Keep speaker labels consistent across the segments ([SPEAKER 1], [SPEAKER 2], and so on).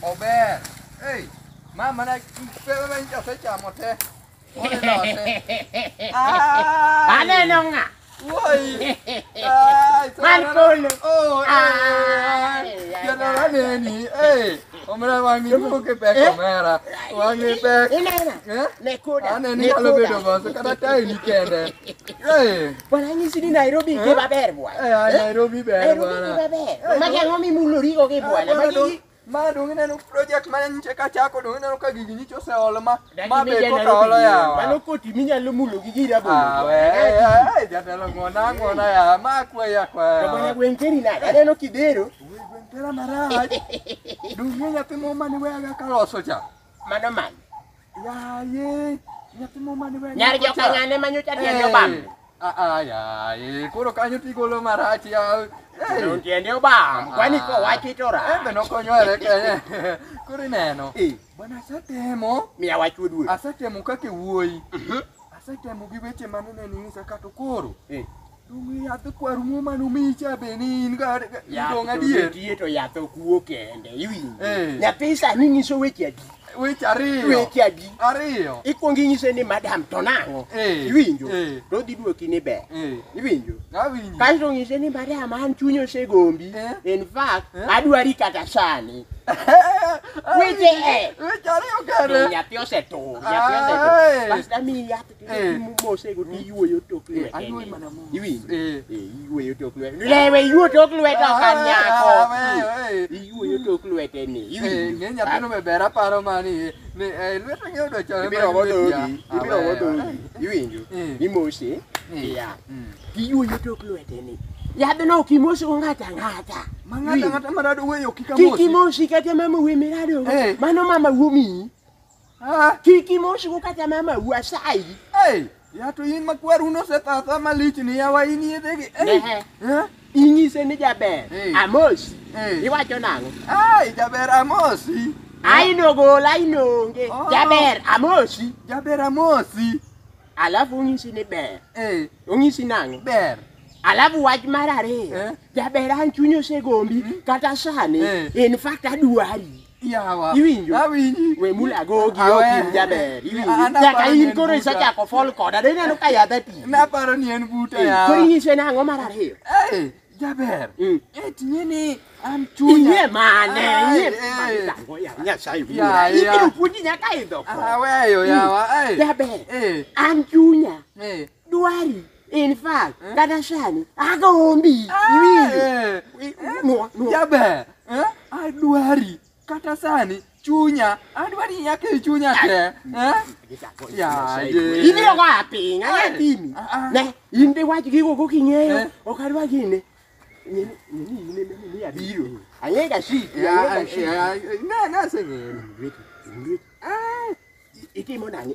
[SPEAKER 1] Ober. Ehi, mamma ne già facciamo te. Ore notte.
[SPEAKER 2] Ane nonga.
[SPEAKER 1] Vuoi?
[SPEAKER 2] Marcolo.
[SPEAKER 1] Oh, ya no neni. Omra wangi mo che pecco mera. Wangi pecco.
[SPEAKER 2] Ne koda.
[SPEAKER 1] Ane ni alo vedo cosa kada tai ni kende.
[SPEAKER 2] Bwana ngi sini Nairobi ke baber bwana.
[SPEAKER 1] Nairobi ber bwana.
[SPEAKER 2] Maka ngomi muluri ko ke bwana.
[SPEAKER 1] Ma dongine no project man cheka chako dongine no kagigi ni chose olo ma be ko ka olo ya.
[SPEAKER 2] Mano koti minyalo mulo gigira bwana.
[SPEAKER 1] Jatelo ngona ya ma kwa ya kwa.
[SPEAKER 2] Bwana gwenkeri na aneno kidero.
[SPEAKER 1] Tera maraj. Dunia nyathi mo mani wega kaloso cha.
[SPEAKER 2] Mano man.
[SPEAKER 1] Ya ye. Nyathi mo mani wega.
[SPEAKER 2] Nyar joka ngane manyocha tiende bam.
[SPEAKER 1] Ya ye. Koro kanyo tigolo marach ya.
[SPEAKER 2] Non tiende bam. Kwani ko wachitora.
[SPEAKER 1] Be no konywere kenye. Koro neno. Bwana satemo.
[SPEAKER 2] Miya wachudu.
[SPEAKER 1] Asatemo kake wuoi. Asatemo gi weche manene ni sakato koro. Dungi yath kwaru mo manu micha benin ga dong adier.
[SPEAKER 2] Yath to yath okuo kende iwinjo. Nyathi sani nyiso weche adi.
[SPEAKER 1] Weche ariyo.
[SPEAKER 2] Weche adi.
[SPEAKER 1] Ariyo.
[SPEAKER 2] Ikwongi nyise ni madam to nang'o. Iwinjo. To dhi duoki ni ber. Iwinjo.
[SPEAKER 1] Awinjo.
[SPEAKER 2] Kasto nyise ni madam an chuny osegombi. In fact, adwari kata sani. Weche
[SPEAKER 1] Weche ariyo kende.
[SPEAKER 2] Nyathi osetur. Kasto amiyi yath mosego tiyuoyo tok lwete.
[SPEAKER 1] Ayuoyo mana mo.
[SPEAKER 2] Iwinjo. Iyuoyo tok lwete. Lewe iyuo tok lwete ok an nyako. Iyuoyo tok lwete ni.
[SPEAKER 1] Ng'e nyathino be ber aparo mani. Lwete ng'e odwa chame.
[SPEAKER 2] Ibiro wodhogi. Iwinjo. Imose. Iyuoyo tok lwete ni. Yadhno ok imoso ng'ata ng'ata.
[SPEAKER 1] Ng'ata marado weyo kikamosi.
[SPEAKER 2] Kik imosi kata mama we mirado. Mano mama wuomi. Kik imosi kata mama wu asayi.
[SPEAKER 1] Ya to in makwaru no sethatha malich ni yawa in yedhegi.
[SPEAKER 2] Inyise ni jaber. Amos. Iwacho nang'o?
[SPEAKER 1] Jaber amosi.
[SPEAKER 2] Aino gola inonge. Jaber amosi.
[SPEAKER 1] Jaber amosi.
[SPEAKER 2] Alafu unyisi ni ber. Unyisi nang'o?
[SPEAKER 1] Ber.
[SPEAKER 2] Alafu wach mar ariyo. Jaber an chuny osegombi kata sani. In fact adwari.
[SPEAKER 1] Yawa.
[SPEAKER 2] Iwinjo?
[SPEAKER 1] Awinji.
[SPEAKER 2] We mulagogi okin jaber. Iwinjo? Nyaka in koro isachako fall koda. Ineno ka yath ati.
[SPEAKER 1] Naparo ni en buta yawa.
[SPEAKER 2] Koro inyise nang'o mar ariyo?
[SPEAKER 1] Jaber. Tinye ni an chunya.
[SPEAKER 2] Inye mane. Inye Nyasaye wira. Ibiro puonji nyaka idho ko.
[SPEAKER 1] Aweyo yawa.
[SPEAKER 2] Jaber. An chunya. Dwari. In fact, kata sani agombi. Iwinjo?
[SPEAKER 1] Jaber. Adwari. Kata sani chunya. Adwari nyaka e chunya te.
[SPEAKER 2] Ibiro goya piny. Anya pimi. Ne, in be wach gigo koking'eyo. Ok adwa gine. Ni abiro. Ang'e ga shit.
[SPEAKER 1] Naseng'eyo.
[SPEAKER 2] Itimo nang'o?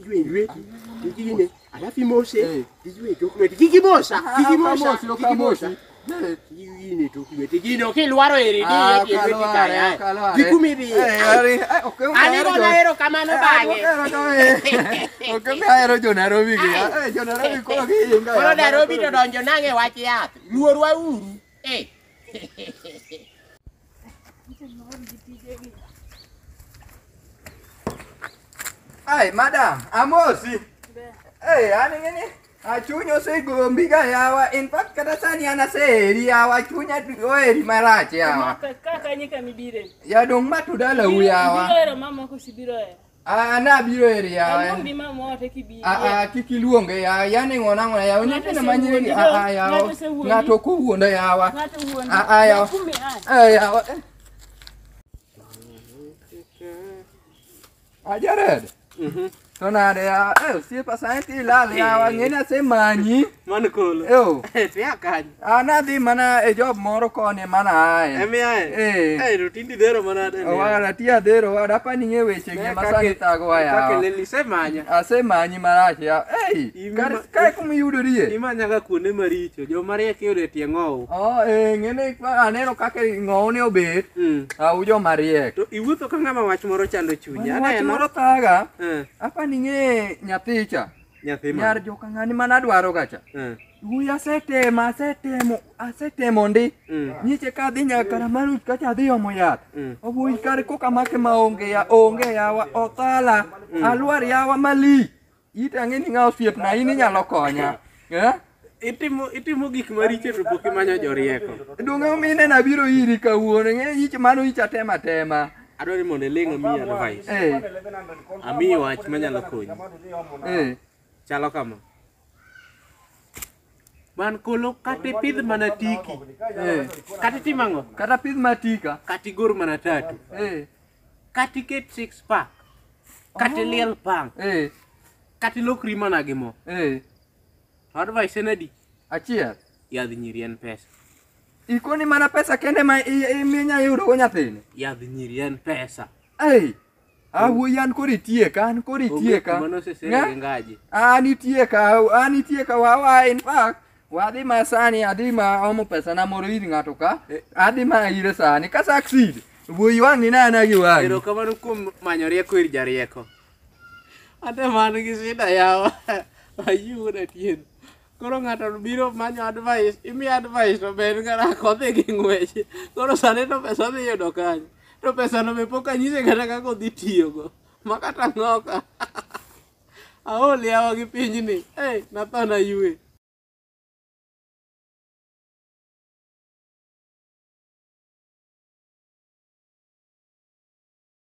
[SPEAKER 2] Iywe lweti. Igine. Alafu imose. Iywe tok lweti. Kik imosa. Igine tok lweti. Gino kilwaro eri di lweti kaya. Gikumi di. Aniro naero kamano bang'e.
[SPEAKER 1] Ok ahero jo Nairobi gi. Jo Nairobi koro gihinga.
[SPEAKER 2] Koro Nairobi to donjo nang'e wach yath. Luorwa uru.
[SPEAKER 1] Madam, amosi. Ani ng'eni. Chuny osegombi ga yawa. In fact kata sani an aseheri yawa. Chunya oheri marach yawa.
[SPEAKER 3] Kaka nyika mibire.
[SPEAKER 1] Ya dong matu dalau yawa.
[SPEAKER 3] Biro mama ko sibiro e.
[SPEAKER 1] Nabiro eri yawa.
[SPEAKER 3] Mbi mama ote kibiro.
[SPEAKER 1] Kik iluonge yawa. Yani ng'ona yawa. Nyithindo manyiri yawa. Ng'ato kowuondo yawa. Yawa. Yawa. Jared. To nade ya, osiepa sani tilal yawa, ng'eni asemanyi.
[SPEAKER 4] Mano kolo. Tiya kanyo.
[SPEAKER 1] Nadhi mana e job moro koni mana ae.
[SPEAKER 4] Emi ae? To tindi dhero manade.
[SPEAKER 1] Wala tiya dhero, dapa ning'e weche gi masani thagowa yawa.
[SPEAKER 4] Kake leni isemanya?
[SPEAKER 1] Asemanyi marach yawa. Kae kumiyudorie?
[SPEAKER 4] Imanyaga kuonde maricho, joma riek iyudo e tie ng'owu.
[SPEAKER 1] Ng'eni aneno kaka ng'owu ni obet. Au joma riek.
[SPEAKER 4] To iwuotho ka ng'ama wach moro chando chunya.
[SPEAKER 1] Wach moro thaga. Apa ning'e nyathicha.
[SPEAKER 4] Nyathi ma.
[SPEAKER 1] Nyar joka ng'ani mana dwaro gacha. wuoyi asetemo ndi. Nyiche ka dhi nyaka Ramarut kacha dhi omo yath. Wuoyi kare koka make maonge yawa othala. Alwar yawa mali. Itang'e ni ng'a osiepna in inyalo konya.
[SPEAKER 4] Itimo gik maricho to pok imanyo jorieko.
[SPEAKER 1] Donge mine na biro iri kawuono ng'e ich mano ich tema.
[SPEAKER 4] Adwaro ni mondo iling' omiyi advice. Amiyi wach manyalo konyi. Chalo kama. Man kolo kata ipidh mana tiki. Kata itim ang'o?
[SPEAKER 1] Kata pidh matika.
[SPEAKER 4] Kata igor mana tatu. Kata iket 6 pack. Kata iliel pang. Kata ilokri mana gi mo. Advice en adi?
[SPEAKER 1] Achiel.
[SPEAKER 4] Yadh nyiri en pesa.
[SPEAKER 1] Ikoni mana pesa kende ma iminya yudo go nyathini.
[SPEAKER 4] Yadh nyiri en pesa.
[SPEAKER 1] Wuoyi an koro itieka.
[SPEAKER 4] Mano sesere ngaji.
[SPEAKER 1] An itieka wawa in fact. Wadhi ma sani adhi ma omo pesa na moro ir ng'ato ka. Adhi ma ire sani ka succeed. Wuoyi wang' ni nana gi wang'i.
[SPEAKER 4] Erokamano kuom manyo rieko ir jarieko. Ate man gi shida yawa. Ayuda tien. Koro ng'ato biro manyo advice, imi advice to ben kara kodhi gi ng'wech. Koro sani to pesa dhi yudo kanyo. To pesa no be pok anyise kata kaka odhi tiyogo. Makata ng'oka. Aol yawa gi pinyni. Natho na yue.